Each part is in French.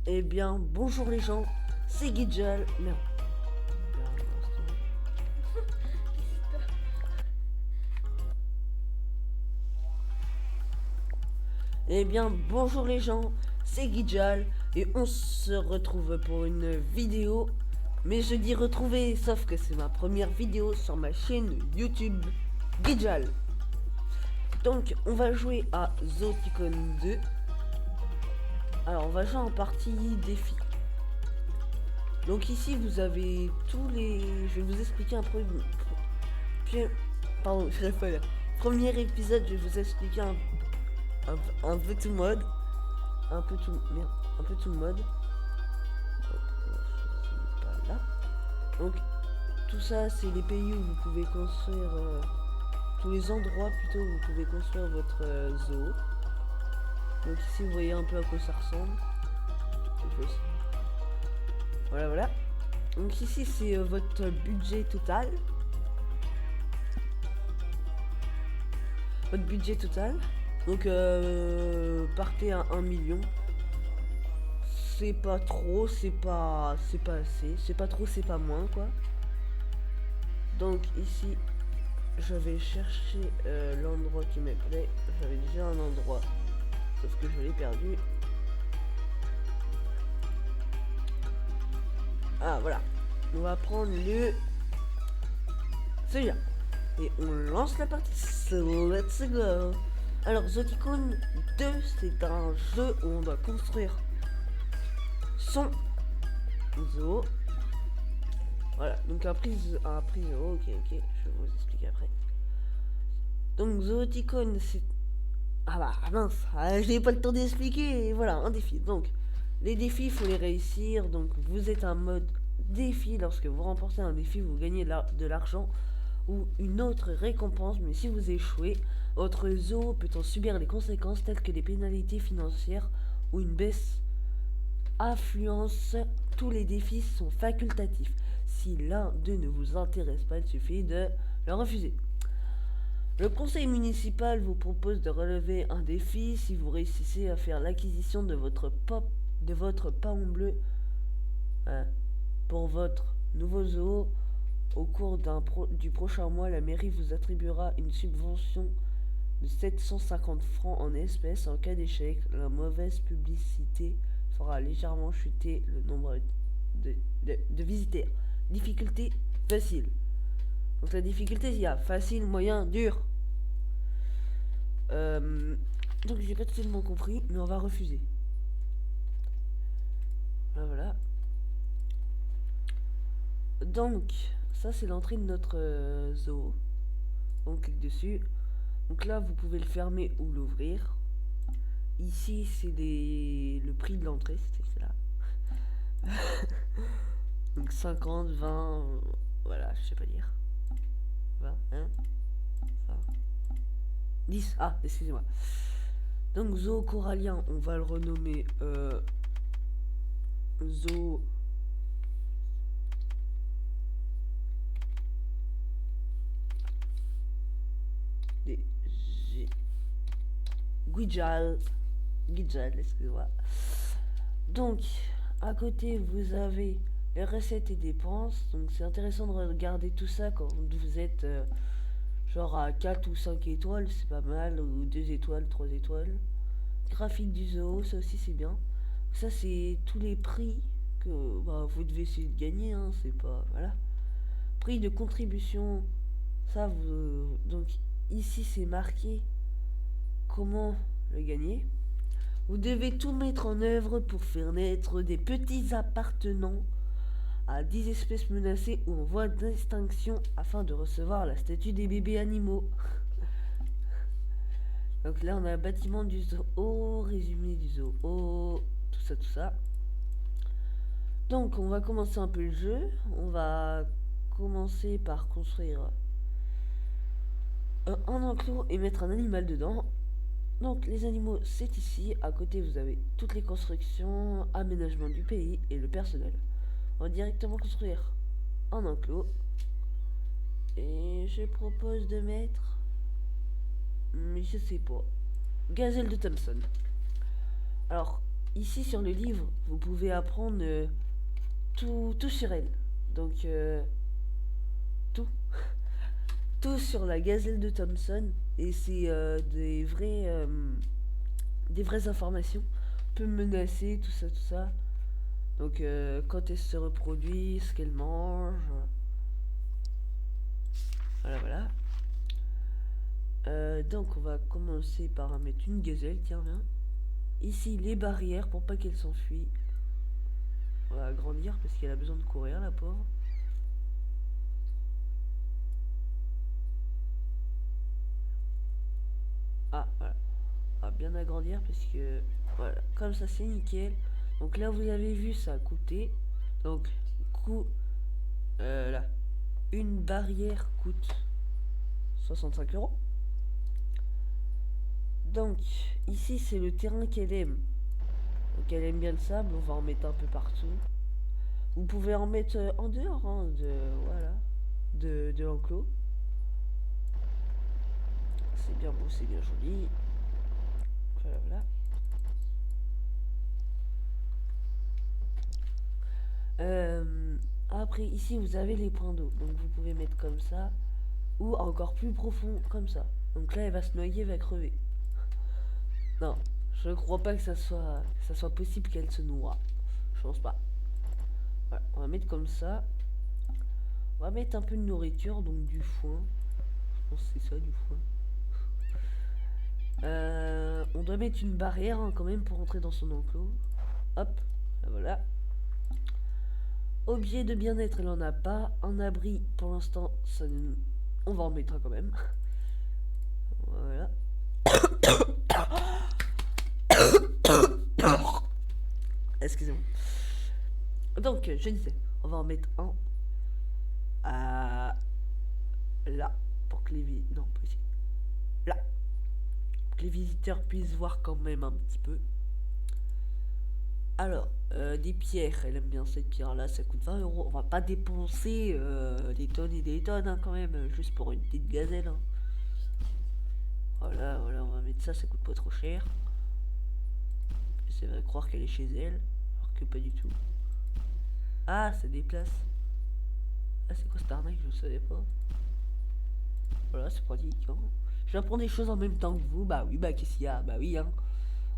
Eh bien, bonjour les gens, c'est Guidjal. Merde. Eh bien, bonjour les gens, c'est Guidjal et on se retrouve pour une vidéo. Mais je dis retrouver, sauf que c'est ma première vidéo sur ma chaîne YouTube Guidjal. Donc, on va jouer à Zoticon 2. Alors, on va jouer en partie défi. Donc ici, vous avez tous les... Je vais vous expliquer un peu... Pardon, je vais pas lire. Premier épisode, je vais vous expliquer un peu tout le mode. Un peu tout... Merde. Un peu tout le mode. Pas là. Donc, tout ça, c'est les pays où vous pouvez construire... tous les endroits, plutôt, où vous pouvez construire votre zoo. Donc ici, vous voyez un peu à quoi ça ressemble. Voilà, voilà. Donc ici, c'est votre budget total. Votre budget total. Donc, partez à 1 million. C'est pas trop, c'est pas assez. C'est pas trop, c'est pas moins, quoi. Donc ici, je vais chercher l'endroit qui me plaît. J'avais déjà un endroit, sauf que je l'ai perdu. Ah, voilà. On va prendre le... Celui-là. Et on lance la partie. So let's go. Alors, Zoticon 2, c'est un jeu où on doit construire son zoo. Voilà, donc un prix zoo, ok, je vais vous expliquer après. Donc Zooticon, c'est... Ah bah mince, je n'ai pas le temps d'expliquer, et voilà, un défi. Donc, les défis, il faut les réussir, donc vous êtes un mode défi, lorsque vous remportez un défi, vous gagnez de l'argent ou une autre récompense, mais si vous échouez, votre zoo peut en subir les conséquences telles que des pénalités financières ou une baisse affluence. Tous les défis sont facultatifs. Si l'un d'eux ne vous intéresse pas, il suffit de le refuser. Le conseil municipal vous propose de relever un défi si vous réussissez à faire l'acquisition de votre paon bleu pour votre nouveau zoo. Au cours du prochain mois, la mairie vous attribuera une subvention de 750 francs en espèces. En cas d'échec, la mauvaise publicité fera légèrement chuter le nombre de visiteurs. Difficulté facile. Donc la difficulté, il y a facile, moyen, dur. Donc j'ai pas totalement compris, mais on va refuser. Voilà. Donc, ça c'est l'entrée de notre zoo. On clique dessus. Donc là, vous pouvez le fermer ou l'ouvrir. Ici, c'est le prix de l'entrée, c'est là. Donc 50, 20, voilà, je sais pas dire. 20, 20, 10, ah, excusez-moi. Donc zoo corallien, on va le renommer zoo Guidjal, excusez-moi. Donc, à côté, vous avez les recettes et dépenses. Donc, c'est intéressant de regarder tout ça quand vous êtes genre à 4 ou 5 étoiles, c'est pas mal, ou 2 étoiles, 3 étoiles. Graphique du zoo, ça aussi c'est bien. Ça, c'est tous les prix que vous devez essayer de gagner, hein, c'est pas. Voilà. Prix de contribution, ça, vous. Donc, ici, c'est marqué comment le gagner. Vous devez tout mettre en œuvre pour faire naître des petits appartenants à 10 espèces menacées ou en voie d'extinction afin de recevoir la statue des bébés animaux. Donc là, on a un bâtiment du zoo, résumé du zoo, tout ça, tout ça. Donc, on va commencer un peu le jeu. On va commencer par construire un enclos et mettre un animal dedans. Donc, les animaux, c'est ici. À côté, vous avez toutes les constructions, aménagement du pays et le personnel. On va directement construire un enclos. Et je propose de mettre... Mais je sais pas. Gazelle de Thompson. Alors, ici sur le livre, vous pouvez apprendre tout sur elle. Donc, tout. Tout sur la gazelle de Thomson. Et c'est des vraies informations. Peut menacer, tout ça, tout ça. Donc, quand elle se reproduit, ce qu'elle mange. Voilà, voilà. Donc, on va commencer par mettre une gazelle, tiens, viens. Ici, les barrières pour pas qu'elle s'enfuit. On va agrandir parce qu'elle a besoin de courir, la pauvre. Ah, voilà. On va bien agrandir parce que, voilà, comme ça, c'est nickel. Donc là, vous avez vu, ça a coûté. Donc, là, une barrière coûte 65 euros. Donc, ici, c'est le terrain qu'elle aime. Donc, elle aime bien le sable, on va en mettre un peu partout. Vous pouvez en mettre en dehors, hein, voilà, de l'enclos. C'est bien beau, c'est bien joli. Voilà, voilà. Après, ici, vous avez les points d'eau. Donc, vous pouvez mettre comme ça. Ou encore plus profond, comme ça. Donc là, elle va se noyer, elle va crever. Non, je ne crois pas que ça soit possible qu'elle se noie. Je pense pas. Voilà, on va mettre comme ça. On va mettre un peu de nourriture, donc du foin. Je pense que c'est ça, du foin. On doit mettre une barrière hein, quand même pour entrer dans son enclos. Hop, voilà. Objet de bien-être, elle en a pas. Un abri, pour l'instant, on va en mettre un quand même. Voilà. Excusez-moi. Donc, je disais, on va en mettre un à là pour que non, pas ici. Là, pour que les visiteurs puissent voir quand même un petit peu. Alors, des pierres, elle aime bien cette pierre-là, ça coûte 20 euros. On va pas dépenser des tonnes et des tonnes hein, quand même, juste pour une petite gazelle. Hein. Voilà, voilà, on va mettre ça, ça coûte pas trop cher. Ça va croire qu'elle est chez elle, alors que pas du tout. Ah, ça déplace. Ah, c'est quoi cette arnaque? Je savais pas. Voilà, c'est pratique. Hein. J'apprends des choses en même temps que vous. Bah oui, bah qu'est-ce qu'il y a? Bah oui, hein.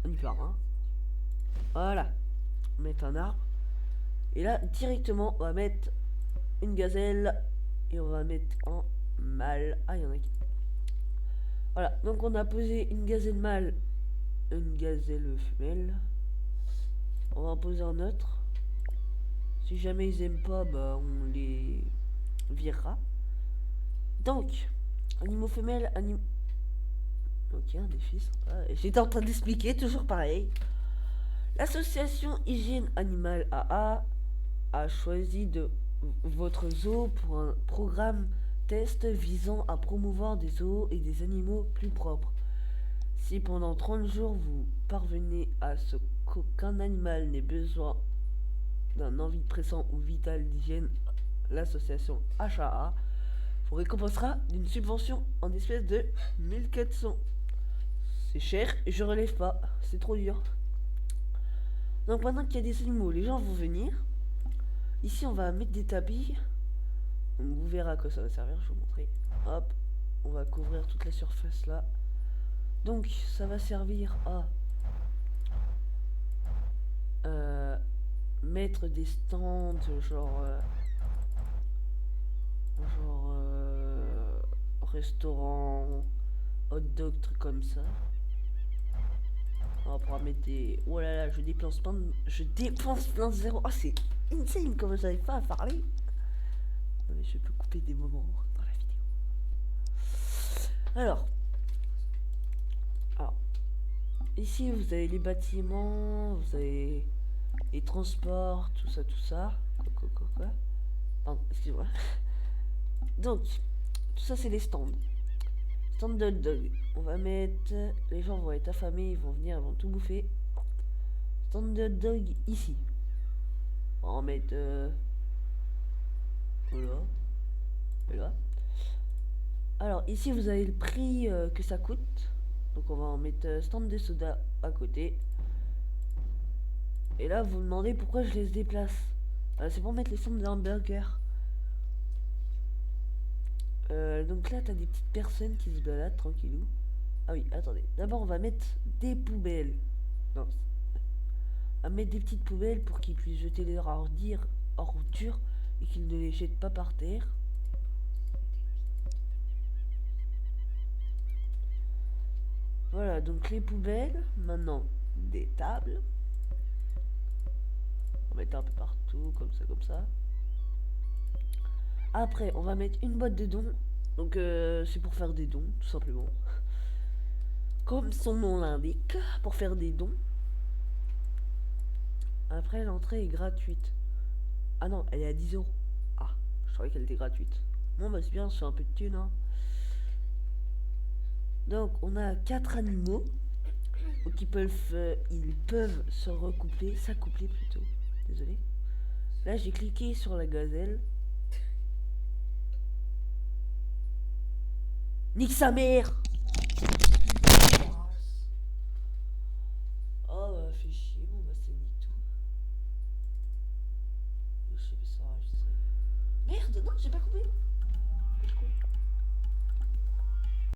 On y peut rien. Voilà. On va mettre un arbre. Et là, directement, on va mettre une gazelle. Et on va mettre un mâle. Ah, il y en a qui. Voilà. Donc, on a posé une gazelle mâle. Une gazelle femelle. On va en poser un autre. Si jamais ils aiment pas, bah on les virera. Donc, animaux femelles, Ok, un défi sympa. J'étais en train d'expliquer, toujours pareil. L'association Hygiène Animale AA a choisi votre zoo pour un programme test visant à promouvoir des zoos et des animaux plus propres. Si pendant 30 jours vous parvenez à ce qu'aucun animal n'ait besoin d'un envie pressant ou vital d'hygiène, l'association HAA vous récompensera d'une subvention en espèces de 1400. C'est cher et je relève pas, c'est trop dur. Donc maintenant qu'il y a des animaux, les gens vont venir. Ici on va mettre des tapis. Donc vous verrez à quoi ça va servir, je vais vous montrer. Hop, on va couvrir toute la surface là. Donc ça va servir à mettre des stands genre restaurant, hot dog, trucs comme ça. On va pouvoir mettre des... Oh là là, je dépense plein de zéro. Ah, c'est insane comme j'arrive pas à parler. Non, mais je peux couper des moments dans la vidéo. Alors, ici vous avez les bâtiments, vous avez les transports, tout ça, tout ça. Quoi. Pardon, excusez-moi. Donc, tout ça c'est les stands. Stand de hot dog. On va mettre... Les gens vont être affamés, ils vont venir, ils vont tout bouffer. Stand de hot dog ici. On va en mettre... Voilà. Et là. Alors, ici vous avez le prix que ça coûte. Donc on va en mettre stand de soda à côté. Et là, vous vous demandez pourquoi je les déplace. C'est pour mettre les cendres d'un burger. Donc là, t'as des petites personnes qui se baladent tranquillou. Ah oui, attendez. D'abord, on va mettre des poubelles. Non. On va mettre des petites poubelles pour qu'ils puissent jeter leurs ordures et qu'ils ne les jettent pas par terre. Voilà, donc les poubelles. Maintenant, des tables. On va mettre un peu partout, comme ça, comme ça. Après, on va mettre une boîte de dons. Donc, c'est pour faire des dons, tout simplement. Comme son nom l'indique, pour faire des dons. Après, l'entrée est gratuite. Ah non, elle est à 10 euros. Ah, je croyais qu'elle était gratuite. Bon, bah c'est bien, c'est un peu de thune, hein. Donc, on a 4 animaux qui ils peuvent se recoupler, s'accoupler plutôt. Désolé. Là, j'ai cliqué sur la gazelle. Nique sa mère! Oh, bah, fait chier, bon, bah, c'est nique tout. Je sais pas si ça va enregistrer. Merde, non, j'ai pas coupé. Quel con.